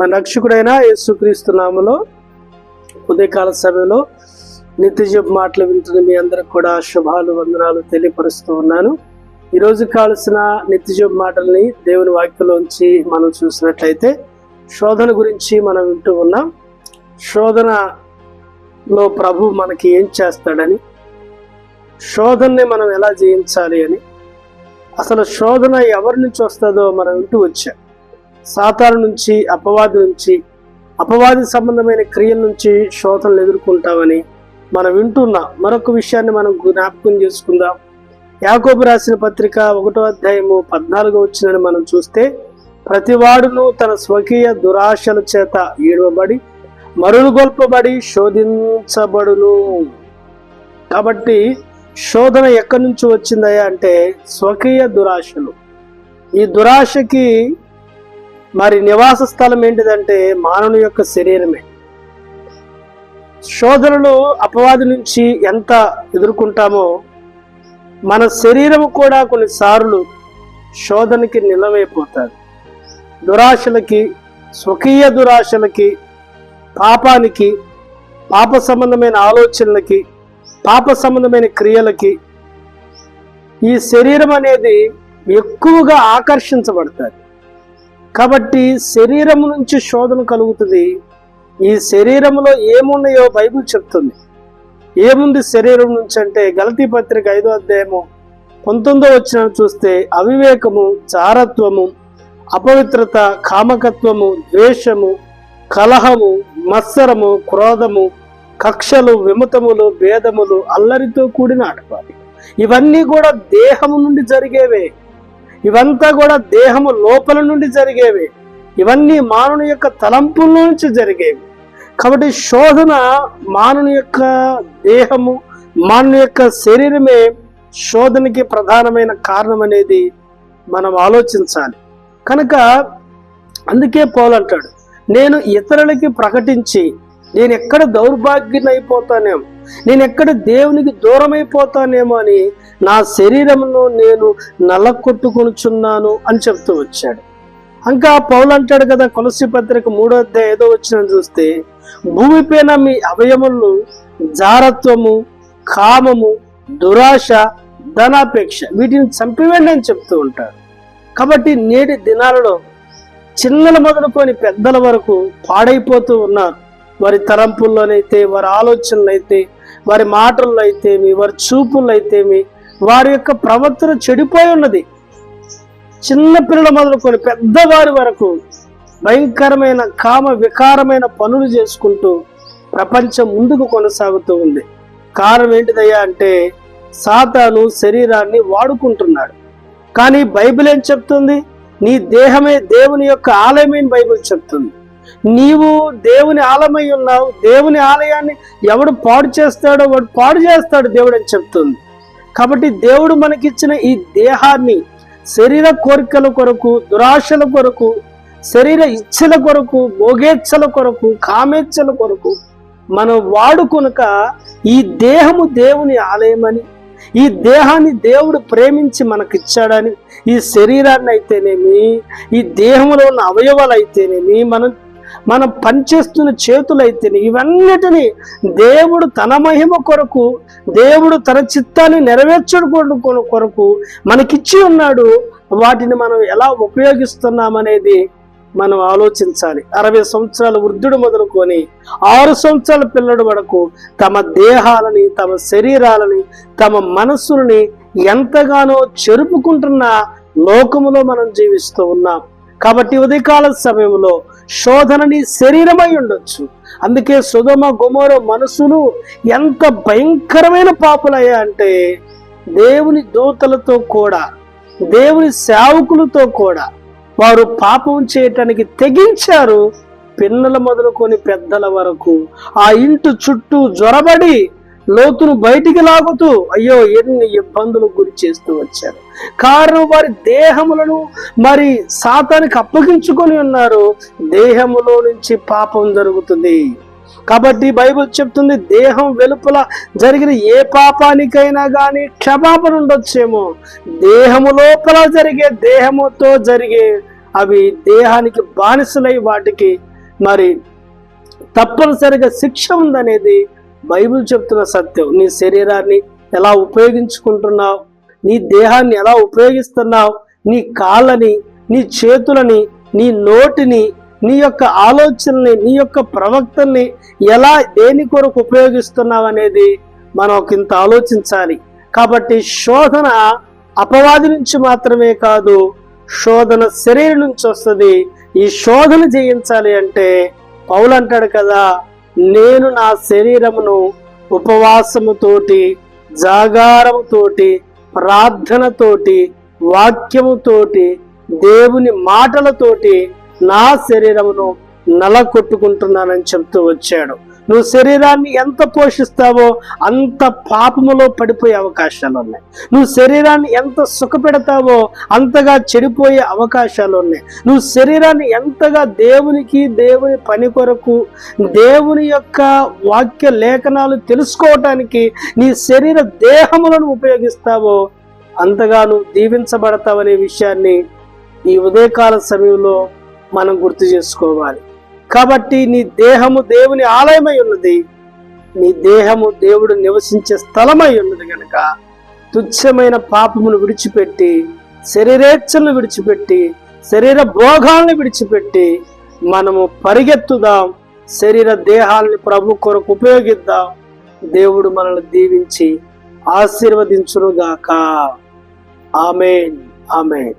మన రక్షకుడైన యేసుక్రీస్తు నామములో ఉదయకాల సమయంలో నిత్యజీవ మాటలు వింటున్న మీ అందరికి కూడా శుభాలు వందనాలు తెలియపరుస్తూ ఉన్నాను. ఈరోజు కావలసిన నిత్యజీవ మాటల్ని దేవుని వాక్యంలోంచి మనం చూసినట్లయితే శోధన గురించి మనం వింటూ ఉన్నాం. శోధనలో ప్రభు మనకి ఏం చేస్తాడని, శోధనని మనం ఎలా జయించాలి అని, అసలు శోధన ఎవరి నుంచి వస్తుందో మనం వింటూ వచ్చాం. సాతాను నుంచి, అపవాది సంబంధమైన క్రియల నుంచి శోధనలు ఎదుర్కొంటామని మనం వింటున్నాం. మరొక విషయాన్ని మనం జ్ఞాపకం చేసుకుందాం. యాకోబు రాసిన పత్రిక 1వ అధ్యాయము 14వ వచనాన్ని మనం చూస్తే, ప్రతివాడును తన స్వకీయ దురాశల చేత ఈడవబడి మరులుగొల్పబడి శోధించబడును. కాబట్టి శోధన ఎక్కడి నుంచి వచ్చిందయ్యా అంటే స్వకీయ దురాశలు. ఈ దురాశకి మరి నివాస స్థలం ఏంటిదంటే మానవుని యొక్క శరీరమే. శోధనలు అపవాది నుంచి ఎంత ఎదుర్కొంటామో మన శరీరం కూడా కొన్నిసార్లు శోధనకి నిలవైపోతారు. దురాశలకి, స్వకీయ దురాశలకి, పాపానికి, పాప సంబంధమైన ఆలోచనలకి, పాప సంబంధమైన క్రియలకి ఈ శరీరం అనేది ఎక్కువగా ఆకర్షించబడతారు. కాబట్టి శరీరం నుంచి శోధన కలుగుతుంది. ఈ శరీరంలో ఏమున్నాయో బైబిల్ చెప్తుంది. ఏముంది శరీరం నుంచి అంటే గలతీ పత్రిక 5వ అధ్యాయము 19వ వచనం చూస్తే, అవివేకము, జారత్వము, అపవిత్రత, కామకత్వము, ద్వేషము, కలహము, మత్సరము, క్రోధము, కక్షలు, విమతములు, భేదములు, అల్లరితో కూడిన ఆటపాటి. ఇవన్నీ కూడా దేహము నుండి జరిగేవే. ఇవంతా కూడా దేహము లోపల నుండి జరిగేవి. ఇవన్నీ మానవుని యొక్క తలంపుల నుంచి జరిగేవి. కాబట్టి శోధన మానవుని యొక్క దేహము, మానవుని యొక్క శరీరమే శోధనకి ప్రధానమైన కారణం అనేది మనం ఆలోచించాలి. కనుక అందుకే పౌలు అంటాడు, నేను ఇతరులకి ప్రకటించి నేను ఎక్కడ దౌర్భాగ్యం అయిపోతానేమో, నేను ఎక్కడ దేవునికి దూరం అయిపోతానేమో అని నా శరీరమును నేను నల్లకొట్టుకొనుచున్నాను అని చెప్తూ వచ్చాడు. ఇంకా పౌలు అంటాడు కదా, కొలస్సీ పత్రిక 3వ అధ్యాయం 5వ వచనం చూస్తే, భూమిపైన మీ అవయములు జారత్వము, కామము, దురాశ, ధనాపేక్ష వీటిని చంపివేయండి అని చెప్తూ ఉంటాడు. కాబట్టి నేటి దినాలలో చిన్నల మొదలుకొని పెద్దల వరకు పాడైపోతూ ఉన్నారు. వారి తలంపుల్లోనైతే, వారి ఆలోచనలైతే, వారి మాటల్లో అయితేమి, వారి చూపుల్లో అయితేమి, వారి యొక్క ప్రవర్తన చెడిపోయి ఉన్నది. చిన్న పిల్లల మొదలుకొని పెద్దవారి వరకు భయంకరమైన కామ వికారమైన పనులు చేసుకుంటూ ప్రపంచం ముందుకు కొనసాగుతూ ఉంది. కారణం ఏంటిదయ్యా అంటే సాతాను శరీరాన్ని వాడుకుంటున్నాడు. కానీ బైబిల్ ఏం చెప్తుంది? నీ దేహమే దేవుని యొక్క ఆలయమైన బైబిల్ చెప్తుంది. నీవు దేవుని ఆలయమై ఉన్నావు. దేవుని ఆలయాన్ని ఎవడు పాడు చేస్తాడో వాడు పాడు చేస్తాడు దేవుడు అని చెప్తుంది. కాబట్టి దేవుడు మనకిచ్చిన ఈ దేహాన్ని శరీర కోరికల కొరకు, దురాశల కొరకు, శరీర ఇచ్చల కొరకు, భోగేచ్ఛల కొరకు, కామేచ్ఛల కొరకు మనం వాడుకొనక ఈ దేహము దేవుని ఆలయమని, ఈ దేహాన్ని దేవుడు ప్రేమించి మనకిచ్చాడని, ఈ శరీరాన్ని అయితేనేమి, ఈ దేహంలో ఉన్న అవయవాలు అయితేనేమి, మనం పనిచేస్తున్న చేతులైతేనే ఇవన్నిటినీ దేవుడు తన మహిమ కొరకు, దేవుడు తన చిత్తాన్ని నెరవేర్చడం కొరకు మనకిచ్చి ఉన్నాడు. వాటిని మనం ఎలా ఉపయోగిస్తున్నామనేది మనం ఆలోచించాలి. 60 సంవత్సరాల వృద్ధుడు మొదలుకొని 6 సంవత్సరాల పిల్లడు వరకు తమ దేహాలని, తమ శరీరాలని, తమ మనస్సుని ఎంతగానో చెరుపుకుంటున్న లోకములో మనం జీవిస్తూ ఉన్నాం. కాబట్టి ఉదయకాల సమయంలో శోధనని శరీరమై ఉండొచ్చు. అందుకే సొదొమ గొమొర మనసులు ఎంత భయంకరమైన పాపులయ్యా అంటే దేవుని దూతలతో కూడా, దేవుని సేవకులతో కూడా వారు పాపం చేయటానికి తెగించారు. పిన్నల మొదలుకొని పెద్దల వరకు ఆ ఇంటి చుట్టూ జ్వరబడి లోతును బయటికి లాగుతూ అయ్యో ఎన్ని ఇబ్బందులకు గురి చేస్తూ వచ్చారు. కారణం వారి దేహములను మరి సాతానికి అప్పగించుకొని ఉన్నారు. దేహములో నుంచి పాపం జరుగుతుంది. కాబట్టి బైబిల్ చెప్తుంది, దేహం వెలుపల జరిగిన ఏ పాపానికైనా కానీ క్షమాపణ ఉండొచ్చేమో, దేహము లోపల జరిగే, దేహముతో జరిగే అవి దేహానికి బానిసలై వాటికి మరి తప్పనిసరిగా శిక్ష ఉందనేది బైబిల్ చెప్తున్న సత్యం. నీ శరీరాన్ని ఎలా ఉపయోగించుకుంటున్నావు, నీ దేహాన్ని ఎలా ఉపయోగిస్తున్నావు, నీ కాళ్ళని, నీ చేతులని, నీ నోటిని, నీ యొక్క ఆలోచనల్ని, నీ యొక్క ప్రవక్తల్ని ఎలా దేని కొరకు ఉపయోగిస్తున్నావు అనేది మనం ఇంత ఆలోచించాలి. కాబట్టి శోధన అపవాది నుంచి మాత్రమే కాదు, శోధన శరీరం నుంచి వస్తుంది. ఈ శోధన జయించాలి అంటే పౌలు అంటాడు కదా, నేను నా శరీరమును ఉపవాసముతోటి, జాగారముతోటి, ప్రార్థనతోటి, వాక్యముతోటి, దేవుని మాటలతోటి నా శరీరమును నలకొట్టుకుంటున్నానని చెప్తూ వచ్చాడు. నువ్వు శరీరాన్ని ఎంత పోషిస్తావో అంత పాపములో పడిపోయే అవకాశాలు ఉన్నాయి. నువ్వు శరీరాన్ని ఎంత సుఖపెడతావో అంతగా చెడిపోయే అవకాశాలు ఉన్నాయి. నువ్వు శరీరాన్ని ఎంతగా దేవునికి, దేవుని పని కొరకు, దేవుని యొక్క వాక్య లేఖనాలు తెలుసుకోవటానికి నీ శరీర దేహములను ఉపయోగిస్తావో అంతగా నువ్వు దీవించబడతావనే విషయాన్ని ఈ ఉదయకాల సమయంలో మనం గుర్తు చేసుకోవాలి. కాబట్టి నీ దేహము దేవుని ఆలయమై ఉన్నది, నీ దేహము దేవుడు నివసించే స్థలమై ఉన్నది కనుక తుచ్చమైన పాపమును విడిచిపెట్టి, శరీరేచ్ఛలను విడిచిపెట్టి, శరీర భోగాలను విడిచిపెట్టి మనము పరిగెత్తుదాం, శరీర దేహాలని ప్రభు కొరకు ఉపయోగిద్దాం. దేవుడు మనల్ని దీవించి ఆశీర్వదించునుగాక. ఆమేన్, ఆమేన్.